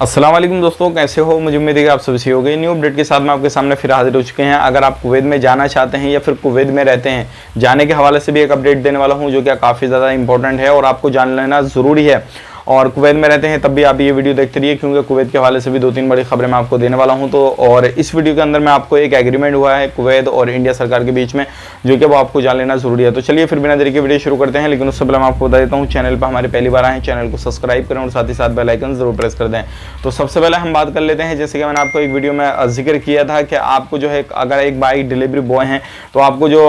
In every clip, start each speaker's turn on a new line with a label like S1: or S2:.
S1: अस्सलाम वालेकुम दोस्तों, कैसे हो? मुझे उम्मीद है कि आप सभी सही हो गए। न्यू अपडेट के साथ मैं आपके सामने फिर हाजिर हो चुके हैं। अगर आप कुवैत में जाना चाहते हैं या फिर कुवैत में रहते हैं, जाने के हवाले से भी एक अपडेट देने वाला हूं जो कि काफ़ी ज़्यादा इंपॉर्टेंट है और आपको जान लेना ज़रूरी है। और कुवैत में रहते हैं तब भी आप ये वीडियो देखते रहिए, क्योंकि कुवैत के हवाले से भी 2-3 बड़ी खबरें मैं आपको देने वाला हूं। तो और इस वीडियो के अंदर मैं आपको एक एग्रीमेंट हुआ है कुवैत और इंडिया सरकार के बीच में, जो कि वो आपको जान लेना जरूरी है। तो चलिए फिर बिना देरी के वीडियो शुरू करते हैं। लेकिन उससे पहले मैं आपको बता देता हूँ, चैनल पर हमारे पहली बार आए, चैनल को सब्सक्राइब करें और साथ ही साथ बेल आइकन जरूर प्रेस कर दें। तो सबसे पहले हम बात कर लेते हैं, जैसे कि मैंने आपको एक वीडियो में जिक्र किया था कि आपको जो है, अगर एक बाइक डिलीवरी बॉय हैं तो आपको जो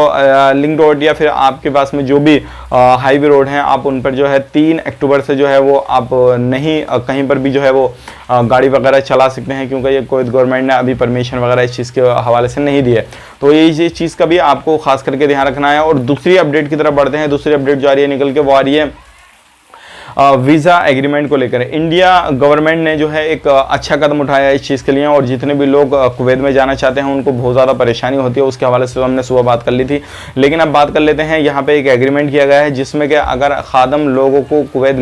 S1: लिंक रोड या फिर आपके पास में जो भी हाईवे रोड हैं, आप उन पर जो है 3 अक्टूबर से जो है वो आप नहीं कहीं पर भी जो है वो गाड़ी वगैरह चला सकते हैं, क्योंकि ये कोई गवर्नमेंट ने अभी परमिशन वगैरह इस चीज़ के हवाले से नहीं दी है। तो ये चीज़ का भी आपको खास करके ध्यान रखना है। और दूसरी अपडेट की तरफ बढ़ते हैं। दूसरी अपडेट जो आ रही है निकल के, वो आ रही है वीज़ा एग्रीमेंट को लेकर। इंडिया गवर्नमेंट ने जो है एक अच्छा कदम उठाया है इस चीज़ के लिए, और जितने भी लोग कुवैत में जाना चाहते हैं उनको बहुत ज़्यादा परेशानी होती है, उसके हवाले से हमने सुबह बात कर ली थी। लेकिन अब बात कर लेते हैं, यहाँ पे एक एग्रीमेंट किया गया है जिसमें कि अगर खादम लोगों को कुवैत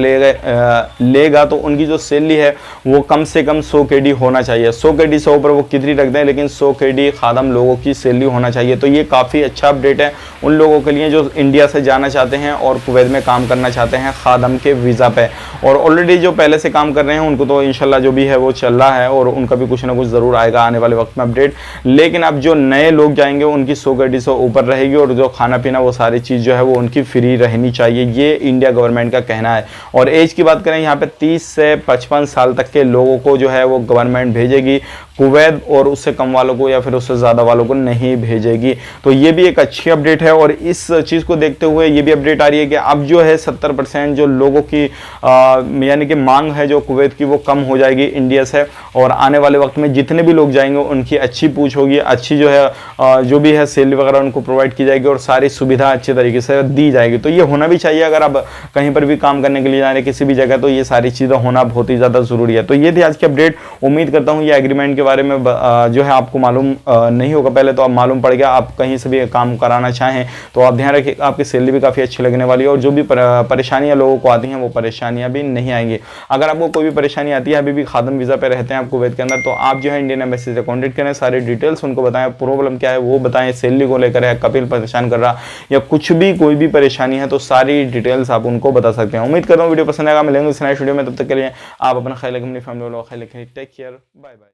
S1: लेगा तो उनकी जो सैलरी है वो कम से कम 100 KD होना चाहिए। 100 KD से ऊपर वो कितनी रख दें, लेकिन 100 KD खादम लोगों की सैलरी होना चाहिए। तो ये काफ़ी अच्छा अपडेट है उन लोगों के लिए जो इंडिया से जाना चाहते हैं और कुवैत में काम करना चाहते हैं खादम के वीज़ा पे। और ऑलरेडी जो पहले से काम कर रहे हैं उनको तो इंशाल्लाह जो भी है वो चल रहा है, और उनका भी कुछ ना कुछ ज़रूर आएगा आने वाले वक्त में अपडेट। लेकिन अब जो नए लोग जाएंगे उनकी 100 KD से ऊपर रहेगी, और जो खाना पीना वो सारी चीज़ जो है वो उनकी फ्री रहनी चाहिए, ये इंडिया गवर्नमेंट का कहना है। और एज की बात करें, यहाँ पे 30 से 55 साल तक के लोगों को जो है वो गवर्नमेंट भेजेगी कुवैत, और उससे कम वालों को या फिर उससे ज़्यादा वालों को नहीं भेजेगी। तो ये भी एक अच्छी अपडेट है। और इस चीज़ को देखते हुए ये भी अपडेट आ रही है कि अब जो है 70% जो लोगों की यानी कि मांग है जो कुवैत की, वो कम हो जाएगी इंडिया से। और आने वाले वक्त में जितने भी लोग जाएंगे उनकी अच्छी पूछ होगी, अच्छी जो है जो भी है सैलरी वगैरह उनको प्रोवाइड की जाएगी, और सारी सुविधा अच्छे तरीके से दी जाएगी। तो ये होना भी चाहिए, अगर आप कहीं पर भी काम करने के लिए जा रहे हैं किसी भी जगह, तो ये सारी चीज़ें होना बहुत ही ज़्यादा ज़रूरी है। तो ये थी आज की अपडेट। उम्मीद करता हूँ ये एग्रीमेंट के बारे में जो है आपको मालूम नहीं होगा पहले, तो अब मालूम पड़ गया। आप कहीं से भी काम कराना चाहें तो आप ध्यान रखिए, आपकी सैलरी भी काफ़ी अच्छी लगने वाली है, और जो भी परेशानियां लोगों को आती हैं वो परेशानियां भी नहीं आएंगी। अगर आपको कोई भी परेशानी आती है, अभी भी खादम वीज़ा पे रहते हैं आप कुवैत के अंदर, तो आप जो है इंडियन एम्बेसी से कॉन्टेक्ट करें, सारी डिटेल्स उनको बताएं, प्रॉब्लम क्या है वो बताएं, सैलरी को लेकर है, कपिल परेशान कर रहा या कुछ भी कोई भी परेशानी है, तो सारी डिटेल्स आप उनको बता सकते हैं। उम्मीद कर रहा हूँ वीडियो पसंद आएगा। मिलेंगे इस नेक्स्ट वीडियो में, तब तक के लिए आप अपना ख्याल रखें, अपनी फैमिली वालों का ख्याल रखें। Take care, bye bye.